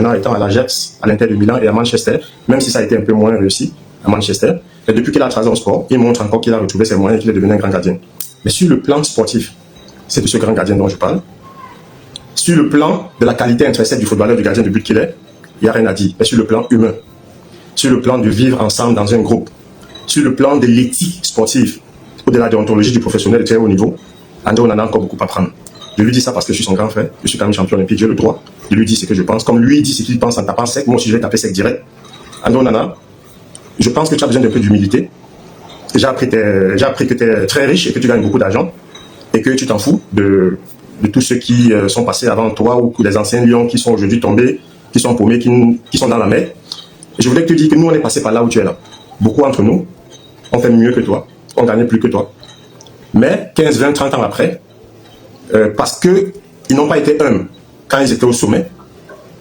maintenant étant à l'Ajax, à l'Inter de Milan et à Manchester, même si ça a été un peu moins réussi à Manchester. Et depuis qu'il a travaillé au sport, il montre encore qu'il a retrouvé ses moyens et qu'il est devenu un grand gardien. Mais sur le plan sportif, c'est de ce grand gardien dont je parle. Sur le plan de la qualité intrinsèque du footballeur, du gardien de but qu'il est, il n'y a rien à dire. Mais sur le plan humain, sur le plan de vivre ensemble dans un groupe, sur le plan de l'éthique sportive, au-delà de l'ontologie du professionnel de très haut niveau, André Onana a encore beaucoup à prendre. Je lui dis ça parce que je suis son grand frère, je suis quand même champion olympique, j'ai le droit de lui dire ce que je pense. Comme lui dit ce qu'il pense en tapant sec, moi aussi je vais taper sec direct. André Onana, je pense que tu as besoin d'un peu d'humilité. J'ai appris que tu es très riche et que tu gagnes beaucoup d'argent et que tu t'en fous de tous ceux qui sont passés avant toi ou les anciens lions qui sont aujourd'hui tombés, qui sont paumés, qui sont dans la mer. Et je voulais te dire que nous, on est passé par là où tu es là. Beaucoup d'entre nous, on fait mieux que toi, on gagne plus que toi. Mais 15, 20, 30 ans après, parce qu'ils n'ont pas été humbles quand ils étaient au sommet,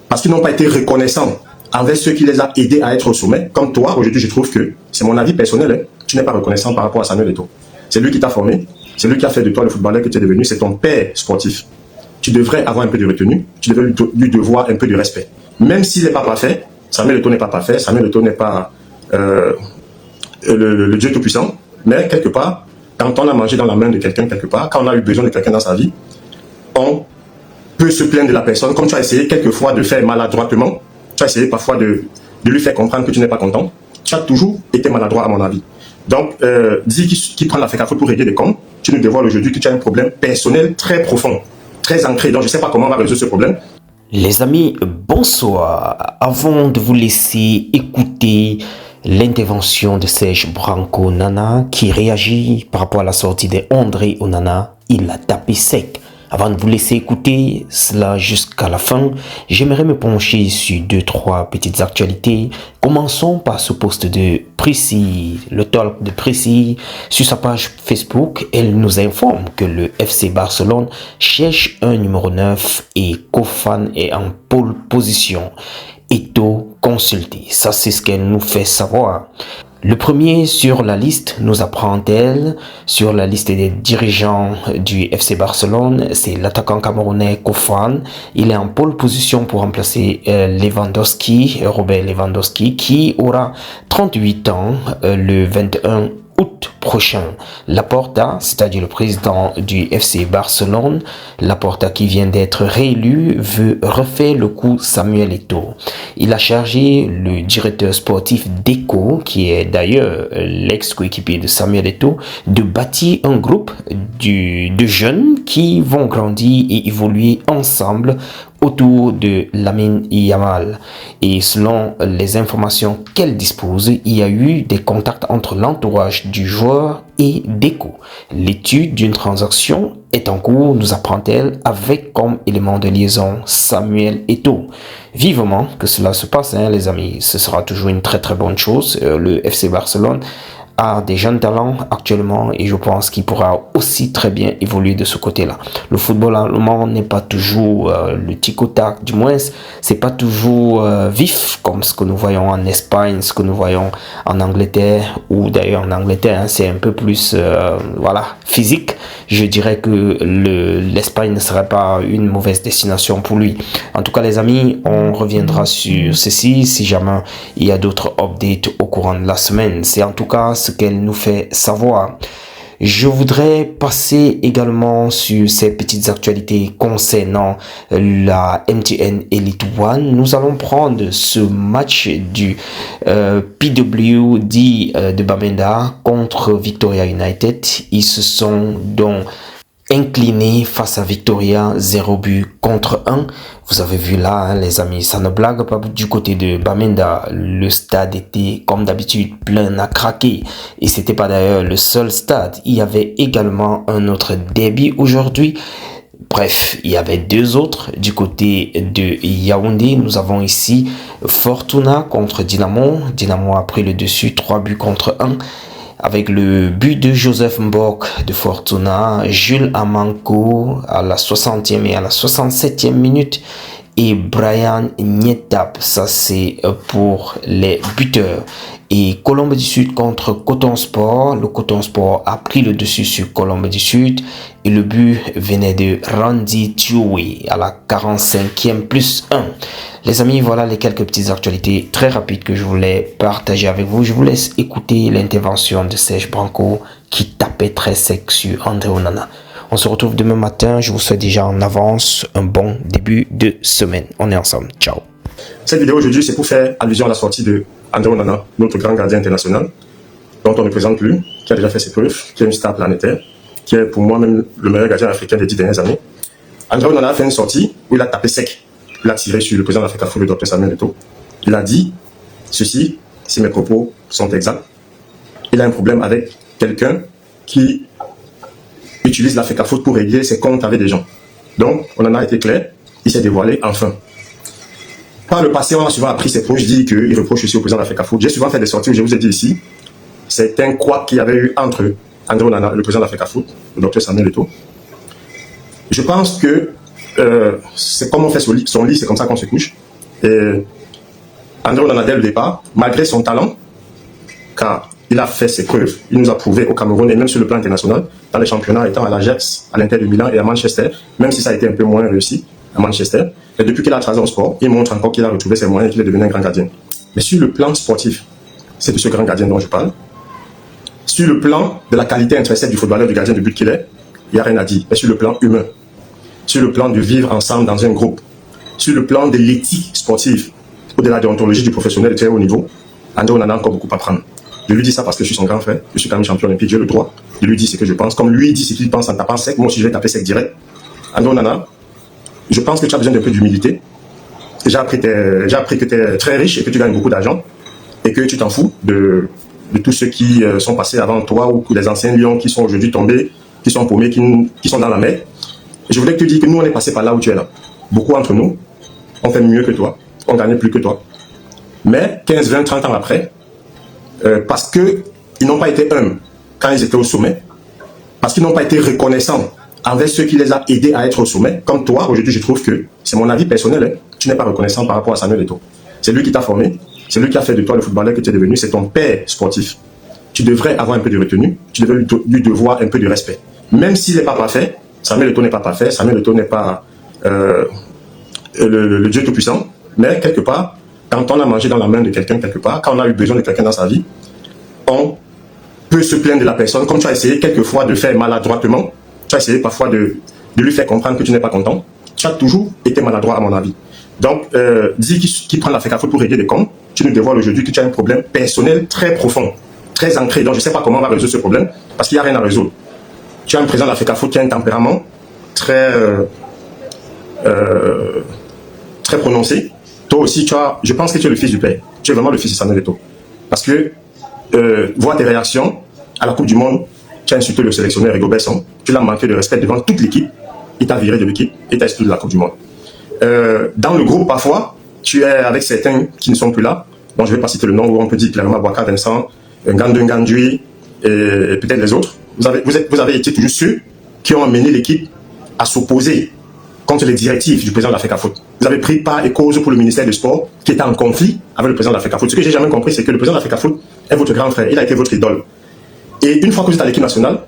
parce qu'ils n'ont pas été reconnaissants envers ceux qui les ont aidés à être au sommet, comme toi, aujourd'hui, je trouve que, c'est mon avis personnel, hein, tu n'es pas reconnaissant par rapport à Samuel Eto'o. C'est lui qui t'a formé, c'est lui qui a fait de toi le footballeur que tu es devenu, c'est ton père sportif. Tu devrais avoir un peu de retenue, tu devrais lui devoir un peu de respect. Même s'il n'est pas parfait, Samuel Eto'o n'est pas parfait, Samuel Eto'o n'est pas le Dieu Tout-Puissant, mais quelque part, quand on a mangé dans la main de quelqu'un quelque part, quand on a eu besoin de quelqu'un dans sa vie, on peut se plaindre de la personne, comme tu as essayé quelquefois de faire maladroitement, tu as essayé parfois de lui faire comprendre que tu n'es pas content, tu as toujours été maladroit à mon avis. Donc, dis qui prend la faute pour régler les comptes, tu nous dévoiles aujourd'hui que tu as un problème personnel très profond, très ancré, donc je ne sais pas comment on va résoudre ce problème. Les amis, bonsoir. Avant de vous laisser écouter l'intervention de Serge Branco Onana qui réagit par rapport à la sortie d'André Onana, il a tapé sec. Avant de vous laisser écouter cela jusqu'à la fin, j'aimerais me pencher sur 2-3 petites actualités. Commençons par ce post de Prissy, le talk de Prissy. Sur sa page Facebook, elle nous informe que le FC Barcelone cherche un numéro 9 et Kofan est en pole position. Eto'o consulté. Ça, c'est ce qu'elle nous fait savoir. Le premier sur la liste, nous apprend-elle, sur la liste des dirigeants du FC Barcelone, c'est l'attaquant camerounais Kofan. Il est en pole position pour remplacer Lewandowski, Robert Lewandowski, qui aura 38 ans le 21 août prochain. Laporta, c'est-à-dire le président du FC Barcelone, Laporta qui vient d'être réélu, veut refaire le coup Samuel Eto'o. Il a chargé le directeur sportif Deco, qui est d'ailleurs l'ex-coéquipier de Samuel Eto'o, de bâtir un groupe de jeunes qui vont grandir et évoluer ensemble autour de Lamine Yamal. Et selon les informations qu'elle dispose, il y a eu des contacts entre l'entourage du joueur et Deco. L'étude d'une transaction est en cours, nous apprend-elle, avec comme élément de liaison Samuel Eto'o. Vivement que cela se passe, hein, les amis. Ce sera toujours une très très bonne chose. Le FC Barcelone a des jeunes talents actuellement et je pense qu'il pourra aussi très bien évoluer de ce côté-là. Le football allemand n'est pas toujours le tic-au-tac, du moins c'est pas toujours vif comme ce que nous voyons en Espagne, ce que nous voyons en Angleterre, ou d'ailleurs en Angleterre, hein, c'est un peu plus voilà, physique. Je dirais que l'Espagne ne serait pas une mauvaise destination pour lui. En tout cas les amis, on reviendra sur ceci si jamais il y a d'autres updates au courant de la semaine. C'est en tout cas ce qu'elle nous fait savoir. Je voudrais passer également sur ces petites actualités concernant la MTN Elite One. Nous allons prendre ce match du PWD de Bamenda contre Victoria United. Ils se sont donc incliné face à Victoria, 0 but contre 1. Vous avez vu là, hein, les amis, ça ne blague pas du côté de Bamenda. Le stade était, comme d'habitude, plein à craquer. Et c'était pas d'ailleurs le seul stade. Il y avait également un autre derby aujourd'hui. Bref, il y avait 2 autres du côté de Yaoundé. Nous avons ici Fortuna contre Dynamo. Dynamo a pris le dessus, 3 buts contre 1. Avec le but de Joseph Mbok de Fortuna, Jules Amanko à la 60e et à la 67e minute et Brian Nyetap. Ça, c'est pour les buteurs. Et Colombe du Sud contre Coton Sport. Le Coton Sport a pris le dessus sur Colombe du Sud. Et le but venait de Randy Dewey à la 45e plus 1. Les amis, voilà les quelques petites actualités très rapides que je voulais partager avec vous. Je vous laisse écouter l'intervention de Serge Branco qui tapait très sec sur André Onana. On se retrouve demain matin. Je vous souhaite déjà en avance un bon début de semaine. On est ensemble. Ciao. Cette vidéo aujourd'hui, c'est pour faire allusion à la sortie de André Onana, notre grand gardien international, dont on ne présente plus, qui a déjà fait ses preuves, qui est une star planétaire, qui est pour moi même le meilleur gardien africain des 10 dernières années. André Onana a fait une sortie où il a tapé sec. Il a tiré sur le président de l'Africa Foot, le Dr Samuel Eto'o. Il a dit ceci, si mes propos sont exacts, il a un problème avec quelqu'un qui utilise l'Africa Foot pour régler ses comptes avec des gens. Donc, on en a été clair, il s'est dévoilé enfin. Par le passé, on a souvent appris ses proches dire qu'il reproche aussi au président de l'Africa Foot. J'ai souvent fait des sorties où je vous ai dit ici, c'est un couac qu'il y avait eu entre André Onana, le président de l'Africa Foot, le Dr Samuel Eto'o. Je pense que c'est comme on fait son lit, c'est comme ça qu'on se couche. Et André Onana, dès le départ, malgré son talent, car il a fait ses preuves, il nous a prouvé au Cameroun et même sur le plan international, dans les championnats étant à l'Ajax, à l'Inter de Milan et à Manchester, même si ça a été un peu moins réussi à Manchester. Et depuis qu'il a travaillé au sport, il montre encore qu'il a retrouvé ses moyens et qu'il est devenu un grand gardien. Mais sur le plan sportif, c'est de ce grand gardien dont je parle. Sur le plan de la qualité intrinsèque du footballeur, du gardien de but qu'il est, il n'y a rien à dire. Mais sur le plan humain, sur le plan de vivre ensemble dans un groupe, sur le plan de l'éthique sportive, ou de la déontologie du professionnel de très haut niveau, André Onana a encore beaucoup à prendre. Je lui dis ça parce que je suis son grand frère, je suis quand même champion olympique, j'ai le droit de lui dire ce que je pense. Comme lui dit ce qu'il pense en tapant sec, moi aussi je vais taper sec direct. André Onana, je pense que tu as besoin d'un peu d'humilité. J'ai appris que tu es très riche et que tu gagnes beaucoup d'argent et que tu t'en fous de tous ceux qui sont passés avant toi ou les anciens lions qui sont aujourd'hui tombés, qui sont paumés, qui sont dans la mer. Et je voulais te dire que nous, on est passé par là où tu es là. Beaucoup entre nous, on fait mieux que toi, on gagne plus que toi. Mais 15, 20, 30 ans après, parce qu'ils n'ont pas été humbles quand ils étaient au sommet, parce qu'ils n'ont pas été reconnaissants envers ceux qui les a aidés à être au sommet, comme toi, aujourd'hui, je trouve que, c'est mon avis personnel, hein, tu n'es pas reconnaissant par rapport à Samuel Eto'o. C'est lui qui t'a formé, c'est lui qui a fait de toi le footballeur que tu es devenu, c'est ton père sportif. Tu devrais avoir un peu de retenue, tu devrais lui devoir un peu de respect. Même s'il n'est pas parfait, Samuel Eto'o n'est pas parfait, Samuel Eto'o n'est pas le Dieu Tout-Puissant, mais quelque part, quand on a mangé dans la main de quelqu'un quelque part, quand on a eu besoin de quelqu'un dans sa vie, on peut se plaindre de la personne, comme tu as essayé quelquefois de faire maladroitement, tu as essayé parfois de lui faire comprendre que tu n'es pas content, tu as toujours été maladroit à mon avis. Donc, dis qu'il prend l'Africa Foot pour régler des comptes, tu nous dévoiles aujourd'hui que tu as un problème personnel très profond, très ancré, donc je ne sais pas comment on va résoudre ce problème, parce qu'il n'y a rien à résoudre. Tu as un président de l'Africa Foot qui a un tempérament très prononcé. Toi aussi, je pense que tu es le fils du père. Tu es vraiment le fils de Samuel Eto'o. Parce que, voir tes réactions à la Coupe du Monde, tu as insulté le sélectionneur Rigobert Song, tu l'as manqué de respect devant toute l'équipe, il t'a viré de l'équipe et t'a exclu de la Coupe du Monde. Dans le groupe, parfois, tu es avec certains qui ne sont plus là. Bon, je ne vais pas citer le nom, où on peut dire clairement Boaka Vincent, Ngandou Ngandui et peut-être les autres. Vous avez été toujours ceux qui ont amené l'équipe à s'opposer contre les directives du président de l'Africa Foot. Vous avez pris part et cause pour le ministère du Sport qui était en conflit avec le président de l'Africa Foot. Ce que j'ai jamais compris, c'est que le président de l'Africa Foot est votre grand frère, il a été votre idole. Et une fois que vous êtes à l'équipe nationale,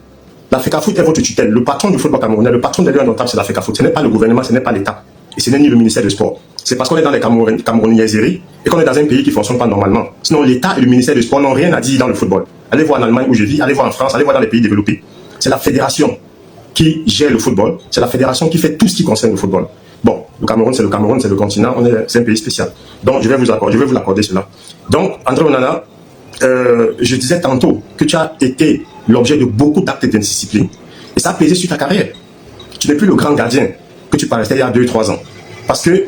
l'Africa Foot est votre tutelle. Le patron du football camerounais, le patron des Lions indomptables, c'est l'Africa Foot. Ce n'est pas le gouvernement, ce n'est pas l'État. Et ce n'est ni le ministère du Sport. C'est parce qu'on est dans les Camerounaiseries et qu'on est dans un pays qui ne fonctionne pas normalement. Sinon, l'État et le ministère du Sport n'ont rien à dire dans le football. Allez voir en Allemagne où je vis, allez voir en France, allez voir dans les pays développés. C'est la fédération qui gère le football. C'est la fédération qui fait tout ce qui concerne le football. Bon, le Cameroun, c'est le continent, c'est un pays spécial. Donc, je vais vous l'accorder cela. Donc, André Onana, je disais tantôt que tu as été l'objet de beaucoup d'actes d'indiscipline. Et ça a pesé sur ta carrière. Tu n'es plus le grand gardien que tu paraissais il y a 2-3 ans. Parce que,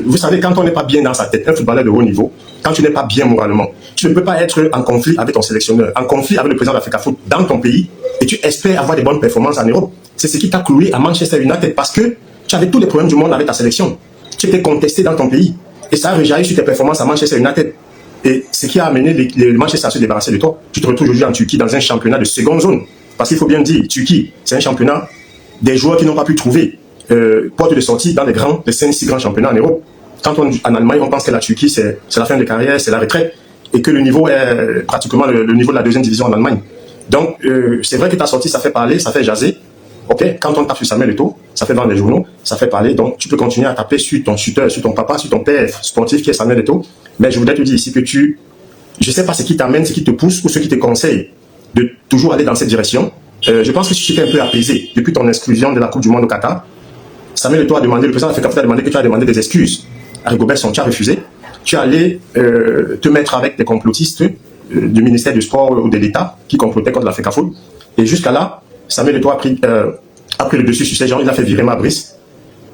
vous savez, quand on n'est pas bien dans sa tête, un footballeur de haut niveau, quand tu n'es pas bien moralement, tu ne peux pas être en conflit avec ton sélectionneur, en conflit avec le président de l'Africa Foot dans ton pays, et tu espères avoir des bonnes performances en Europe. C'est ce qui t'a cloué à Manchester United, parce que tu avais tous les problèmes du monde avec ta sélection. Tu étais contesté dans ton pays. Et ça a rejailli sur tes performances à Manchester United. Et ce qui a amené les Manchester à se débarrasser de toi. Tu te retrouves aujourd'hui en Turquie dans un championnat de seconde zone. Parce qu'il faut bien dire, Turquie, c'est un championnat des joueurs qui n'ont pas pu trouver porte de sortie dans les 5-6 grands championnats en Europe. Quand en Allemagne, on pense que la Turquie, c'est la fin de carrière, c'est la retraite, et que le niveau est pratiquement le niveau de la deuxième division en Allemagne. Donc, c'est vrai que ta sortie, ça fait parler, ça fait jaser. Ok, quand on tape sur Samuel Eto'o, ça fait vendre les journaux, ça fait parler. Donc, tu peux continuer à taper sur ton tuteur, sur ton papa, sur ton père sportif qui est Samuel Eto'o. Mais je voudrais te dire ici que je sais pas ce qui t'amène, ce qui te pousse ou ce qui te conseille de toujours aller dans cette direction. Je pense que tu t'es un peu apaisé depuis ton exclusion de la Coupe du Monde au Qatar. Samuel Eto'o a demandé, le président de la FECAFOOT a demandé que tu as demandé des excuses à Rigobert Song, tu as refusé. Tu es allé te mettre avec des complotistes du ministère du Sport ou de l'État qui complotaient contre la FECAFOOT. Et jusqu'à là, Samuel Eto'o a pris le dessus sur ces gens, il a fait virer Mabrice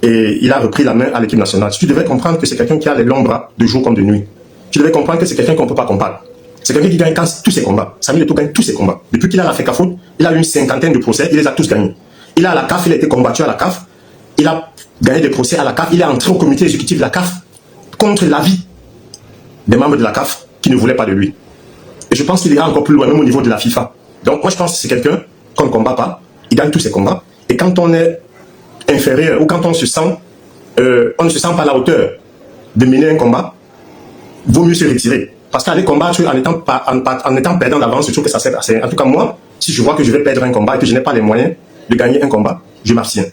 et il a repris la main à l'équipe nationale. Tu devais comprendre que c'est quelqu'un qui a les longs bras de jour comme de nuit. Tu devais comprendre que c'est quelqu'un qu'on ne peut pas combattre. C'est quelqu'un qui gagne tous ses combats. Samuel Eto'o gagne tous ses combats. Depuis qu'il a la FECAFOOT, il a eu une 50aine de procès, il les a tous gagnés. Il a à la CAF, il a été combattu à la CAF, il a gagné des procès à la CAF, il est entré au comité exécutif de la CAF contre l'avis des membres de la CAF qui ne voulaient pas de lui. Et je pense qu'il ira encore plus loin, même au niveau de la FIFA. Donc moi je pense que c'est quelqu'un qu'on ne combat pas, il gagne tous ses combats. Et quand on est inférieur ou quand on ne se sent pas à la hauteur de mener un combat, vaut mieux se retirer. Parce qu'aller combattre en étant perdant d'avance, je trouve que ça sert à rien. En tout cas moi, si je vois que je vais perdre un combat et que je n'ai pas les moyens de gagner un combat, je m'abstiens.